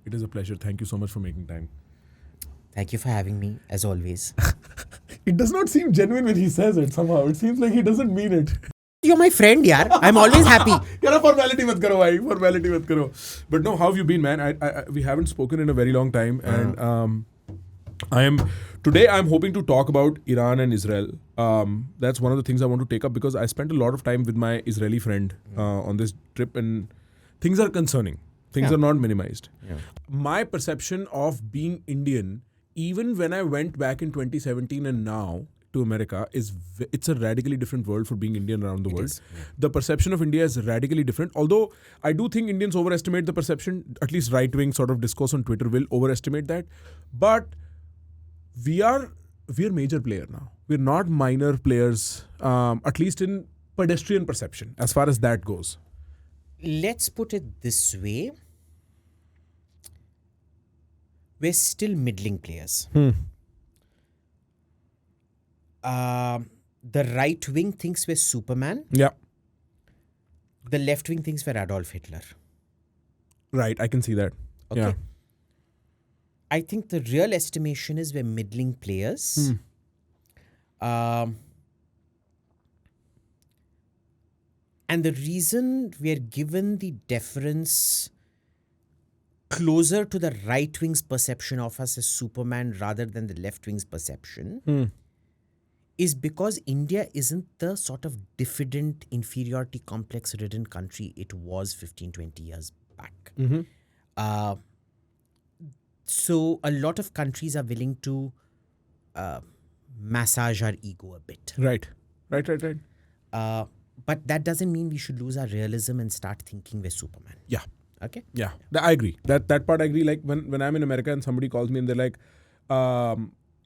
It is a pleasure. Thank you so much for making time. Thank you for having me, as always. It does not seem genuine when he says it somehow. It seems like he doesn't mean it. You're my friend, yaar. I'm always happy. Kya formality mat karo, bhai. Formality mat karo. But no, how have you been, man? We haven't spoken in a very long time, and today I'm hoping to talk about Iran and Israel. That's one of the things I want to take up because I spent a lot of time with my Israeli friend on this trip, and things are concerning. Things are not minimized. Yeah. My perception of being Indian, even when I went back in 2017 and now to America, it's a radically different world for being Indian around the world. is, yeah. The perception of India is radically different. Although I do think Indians overestimate the perception, at least right-wing sort of discourse on Twitter will overestimate that. But we are major player now. We're not minor players, at least in pedestrian perception, as far as that goes. Let's put it this way. We're still middling players. The right wing thinks we're Superman. Yeah, The left wing thinks we're Adolf Hitler. right. I can see that. Okay. Yeah. I think the real estimation is we're middling players. And the reason we are given the deference closer to the right wing's perception of us as Superman rather than the left wing's perception is because India isn't the sort of diffident, inferiority complex ridden country it was 15, 20 years back. So a lot of countries are willing to massage our ego a bit. Right. But that doesn't mean we should lose our realism and start thinking we're Superman. Yeah. Okay? Yeah, I agree. That part I agree. Like when I'm in America and somebody calls me and they're like,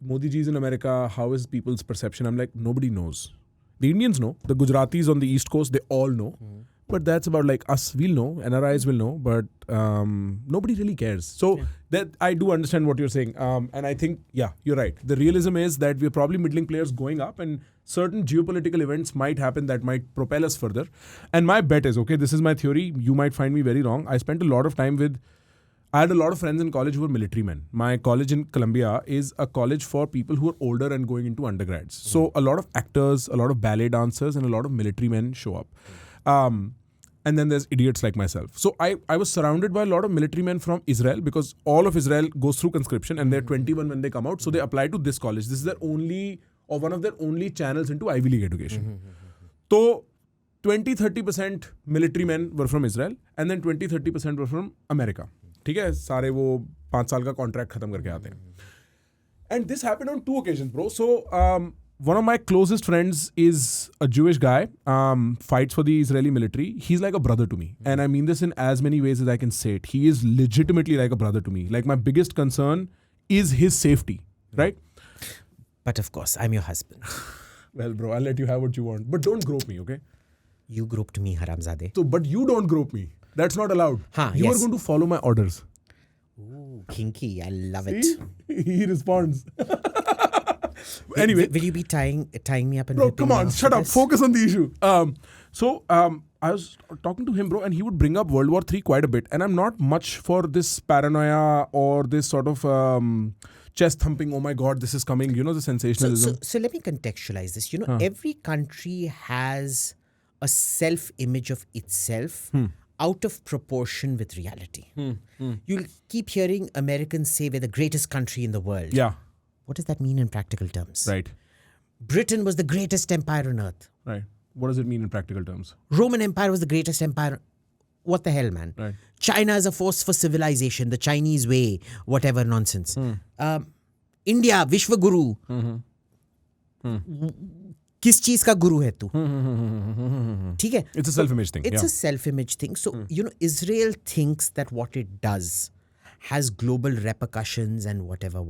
Modi ji is in America, how is people's perception? I'm like, nobody knows. The Indians know. The Gujaratis on the East Coast, they all know. But that's about like us, we'll know. NRIs will know. But nobody really cares. So that I do understand what you're saying. And I think, yeah, you're right. The realism is that we're probably middling players going up and certain geopolitical events might happen that might propel us further. And my bet is, okay, this is my theory. You might find me very wrong. I spent a lot of time I had a lot of friends in college who were military men. My college in Columbia is a college for people who are older and going into undergrads. So a lot of actors, a lot of ballet dancers, and a lot of military men show up. And then there's idiots like myself. So I was surrounded by a lot of military men from Israel because all of Israel goes through conscription and they're 21 when they come out. So they apply to this college. This is their only, or one of their only channels into Ivy League education. So 20-30% military men were from Israel and then 20-30% were from America. ठीक है सारे वो 5 साल का contract खत्म करके आते हैं and this happened on 2 occasions bro. So one of my closest friends is a Jewish guy, fights for the Israeli military. He's like a brother to me, and I mean this in as many ways as I can say it. He is legitimately like a brother to me. Like my biggest concern is his safety, right? But of course, I'm your husband. Well bro, I'll let you have what you want, but don't grope me, okay? You groped me, Haramzadeh. So but you don't grope me. That's not allowed. You are going to follow my orders. Ooh, kinky. I love See? it. He responds. Anyway. Will you be tying me up and Bro, whipping come me on, after shut up. this? Focus on the issue. I was talking to him, bro, and he would bring up World War III quite a bit. And I'm not much for this paranoia or this sort of chest thumping, oh my God, this is coming, you know, the sensationalism. So let me contextualize this. You know, every country has a self-image of itself out of proportion with reality. You'll keep hearing Americans say we're the greatest country in the world. Yeah, What does that mean in practical terms? right. Britain was the greatest empire on earth. Right. What does it mean in practical terms? Roman Empire was the greatest empire. What the hell, man? Right. China is a force for civilization, the Chinese way, whatever nonsense. India, Vishwa Guru. किस चीज का गुरु है तू? ठीक है? It's a self-image thing. It's yeah. a self-image thing. So, you know, Israel thinks that what it does has global repercussions and whatever.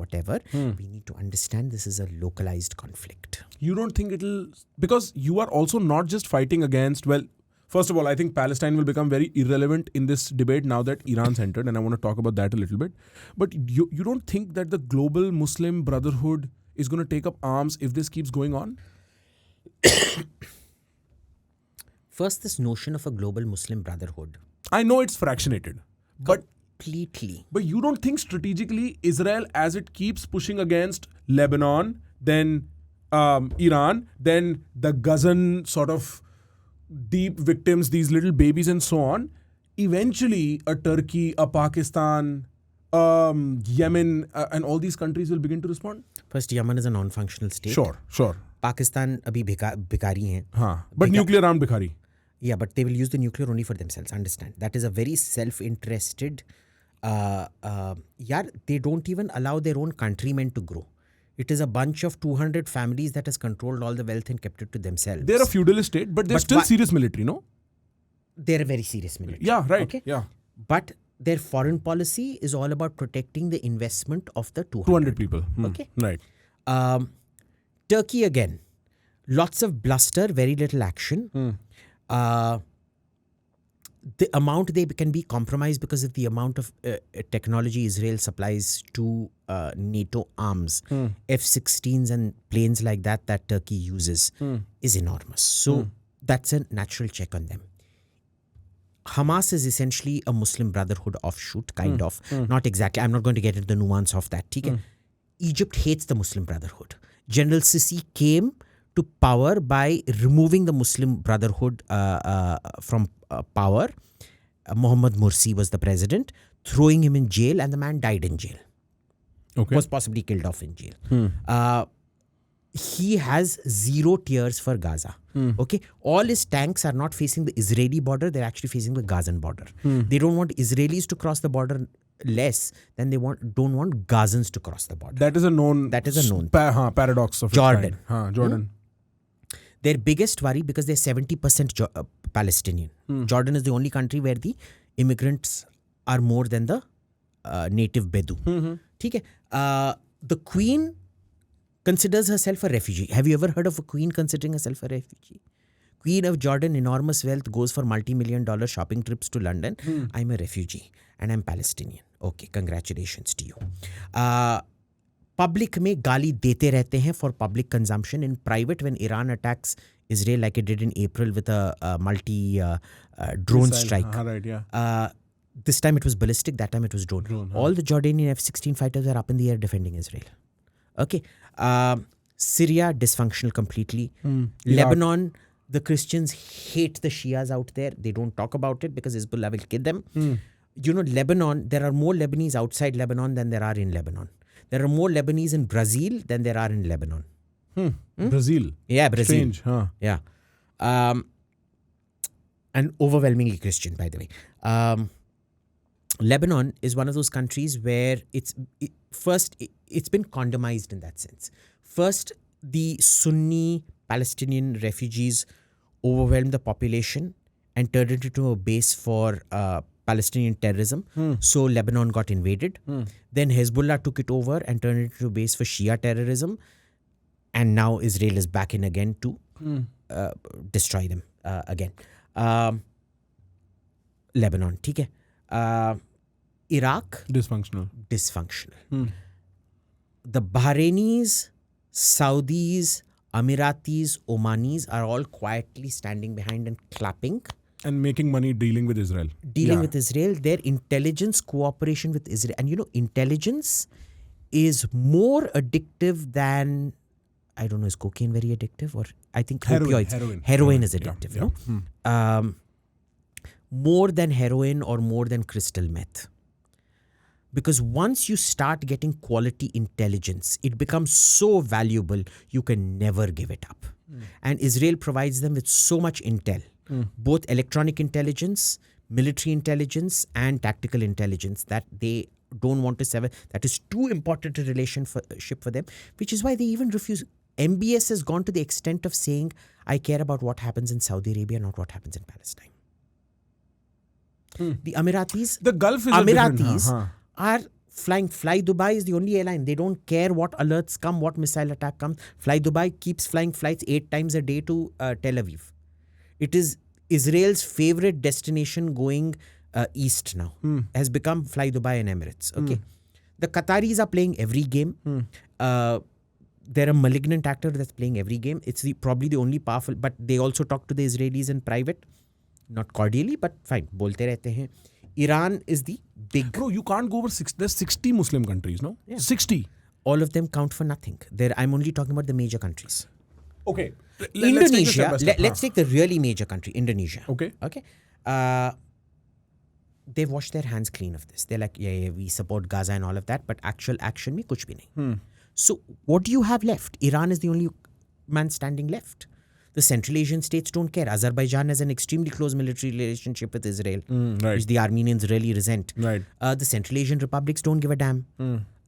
We need to understand this is a localized conflict. You don't think it'll... Because you are also not just fighting against... Well, first of all, I think Palestine will become very irrelevant in this debate now that Iran's entered, and I want to talk about that a little bit. But you don't think that the global Muslim Brotherhood is going to take up arms if this keeps going on? First, this notion of a global Muslim Brotherhood. I know it's fractionated, but Completely. But you don't think strategically Israel, as it keeps pushing against Lebanon, then Iran, then the Gazan sort of deep victims, these little babies and so on, eventually a Turkey, a Pakistan, Yemen, and all these countries will begin to respond? First, Yemen is a non-functional state. Sure. Pakistan अभी भिखारी हैं. हाँ. But nuclear armed Bikhari. Yeah, but they will use the nuclear only for themselves. Understand? That is a very self-interested. They don't even allow their own countrymen to grow. It is a bunch of 200 families that has controlled all the wealth and kept it to themselves. They're a feudalist state, but they're still serious military, no? They're a very serious military. Yeah, right. Okay? Yeah. But their foreign policy is all about protecting the investment of the 200 people. Okay. Right. Turkey again. Lots of bluster, very little action. The amount they can be compromised because of the amount of technology Israel supplies to NATO arms, F-16s and planes like that Turkey uses is enormous. So that's a natural check on them. Hamas is essentially a Muslim Brotherhood offshoot, kind of. Not exactly. I'm not going to get into the nuance of that. Egypt hates the Muslim Brotherhood. General Sisi came to power by removing the Muslim Brotherhood from power. Mohammed Morsi was the president, throwing him in jail, and the man died in jail. Okay. Was possibly killed off in jail. He has zero tears for Gaza. Okay, all his tanks are not facing the Israeli border; they're actually facing the Gazan border. They don't want Israelis to cross the border less than they don't want Gazans to cross the border. That is a known. Paradox of Jordan. Jordan. Their biggest worry, because they're 70% Palestinian. Jordan is the only country where the immigrants are more than the native Bedu. The queen considers herself a refugee. Have you ever heard of a queen considering herself a refugee? Queen of Jordan, enormous wealth, goes for multi-million-dollar shopping trips to London. I'm a refugee and I'm Palestinian. Okay, congratulations to you. Public में गाली देते रहते हैं for public consumption. In private, when Iran attacks Israel like it did in April with a multi-drone strike. Right, yeah. This time it was ballistic, that time it was drone. All the Jordanian F-16 fighters are up in the air defending Israel. Okay. Syria, dysfunctional completely. Lebanon, the Christians hate the Shias out there. They don't talk about it because Hezbollah will kill them. You know, Lebanon, there are more Lebanese outside Lebanon than there are in Lebanon. There are more Lebanese in Brazil than there are in Lebanon. Brazil. Yeah, Brazil. Strange, huh? Yeah. And overwhelmingly Christian, by the way. Lebanon is one of those countries where it's been condomized in that sense. First, the Sunni Palestinian refugees overwhelmed the population and turned it into a base for Palestinian terrorism. So Lebanon got invaded. Then Hezbollah took it over and turned it into a base for Shia terrorism. And now Israel is back in again to destroy them again. Lebanon, ठीक है. Iraq, Dysfunctional. The Bahrainis, Saudis, Emiratis, Omanis are all quietly standing behind and clapping. And making money dealing with Israel. With Israel, their intelligence cooperation with Israel. And you know, intelligence is more addictive than, I don't know, is cocaine very addictive? Or I think opioids. Heroin is addictive, no? More than heroin or more than crystal meth. Because once you start getting quality intelligence, it becomes so valuable, you can never give it up. And Israel provides them with so much intel. Both electronic intelligence, military intelligence, and tactical intelligence that they don't want to sever. That is too important a relationship for them, which is why they even refuse. MBS has gone to the extent of saying, I care about what happens in Saudi Arabia, not what happens in Palestine. The Emiratis, the Gulf is are flying. Fly Dubai is the only airline. They don't care what alerts come, what missile attack comes. Fly Dubai keeps flying flights 8 times a day to Tel Aviv. It is Israel's favorite destination going east now. Has become Fly Dubai and Emirates. Okay, the Qataris are playing every game. They're a malignant actor that's playing every game. It's probably the only powerful, but they also talk to the Israelis in private. Not cordially, but fine. बोलते रहते हैं. Iran is the big. Bro, you can't go over 60. There's 60 Muslim countries, no? Yeah. 60. All of them count for nothing. I'm only talking about the major countries. Okay. Indonesia. Let's take the really major country, Indonesia. Okay. Okay. They've washed their hands clean of this. They're like, yeah, we support Gaza and all of that, but actual action mein kuch bhi nahi. So what do you have left? Iran is the only man standing left. The Central Asian states don't care. Azerbaijan has an extremely close military relationship with Israel, right. which the Armenians really resent. Right. The Central Asian republics don't give a damn.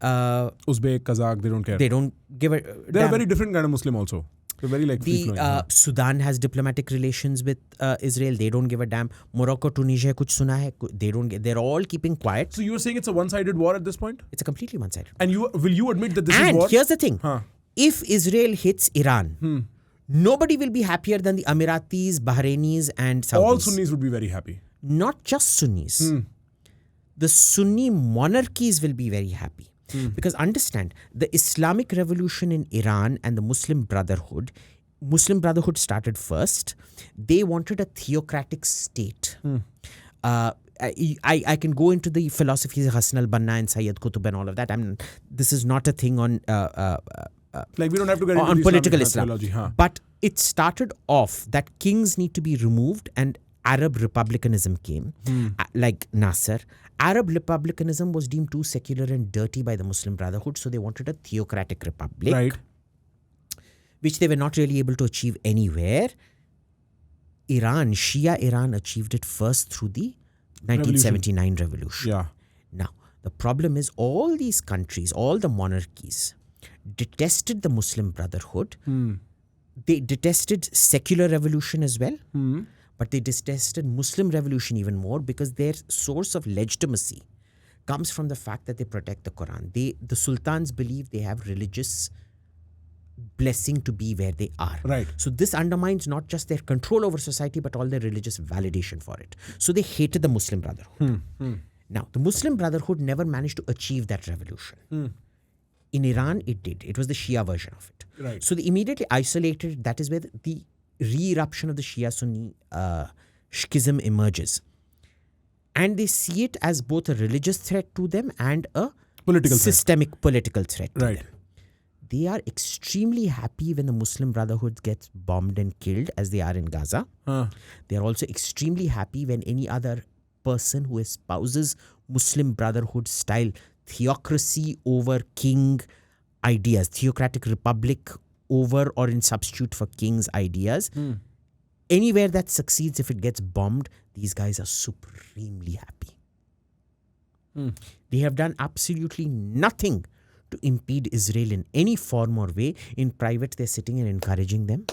Uzbek, Kazakh, they don't care. They don't give a They're damn. a very different kind of Muslim also. They're very like free-flowing. Sudan has diplomatic relations with Israel. They don't give a damn. Morocco, Tunisia, kuch suna hai. They don't. They're all keeping quiet. So you're saying it's a one-sided war at this point? It's a completely one-sided. And will you admit that this is And war? here's the thing: Huh. if Israel hits Iran, nobody will be happier than the Emiratis, Bahrainis, and Saudis. All Sunnis would be very happy. Not just Sunnis. The Sunni monarchies will be very happy. Because understand, the Islamic revolution in Iran and the Muslim Brotherhood started first. They wanted a theocratic state. I can go into the philosophies of Hassan al-Banna and Sayyid Qutb and all of that. This is not a thing on Like we don't have to get into on the political Islamic Islam. theology, huh? But it started off that kings need to be removed and Arab republicanism came, like Nasser. Arab republicanism was deemed too secular and dirty by the Muslim Brotherhood, so they wanted a theocratic republic, Right. which they were not really able to achieve anywhere. Shia Iran achieved it first through the 1979 revolution. Yeah. Now, the problem is all these countries, all the monarchies, detested the Muslim Brotherhood. They detested secular revolution as well. But they detested Muslim revolution even more because their source of legitimacy comes from the fact that they protect the Quran. The sultans believe they have religious blessing to be where they are. Right. So this undermines not just their control over society, but all their religious validation for it. So they hated the Muslim Brotherhood. Now, the Muslim Brotherhood never managed to achieve that revolution. In Iran, it did. It was the Shia version of it. Right. So they immediately isolated. That is where the re-eruption of the Shia-Sunni schism emerges. And they see it as both a religious threat to them and a systemic political threat to them. They are extremely happy when the Muslim Brotherhood gets bombed and killed, as they are in Gaza. They are also extremely happy when any other person who espouses Muslim Brotherhood style theocracy over king ideas, theocratic republic over or in substitute for king's ideas. Anywhere that succeeds, if it gets bombed, these guys are supremely happy. They have done absolutely nothing to impede Israel in any form or way. In private, they're sitting and encouraging them.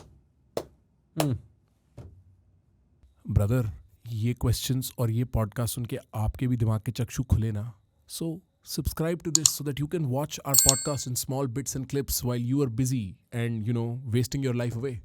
Brother, ये questions और ये podcast सुन के आपके भी दिमाग के चक्षु खुले ना. So subscribe to this so that you can watch our podcast in small bits and clips while you are busy and, wasting your life away.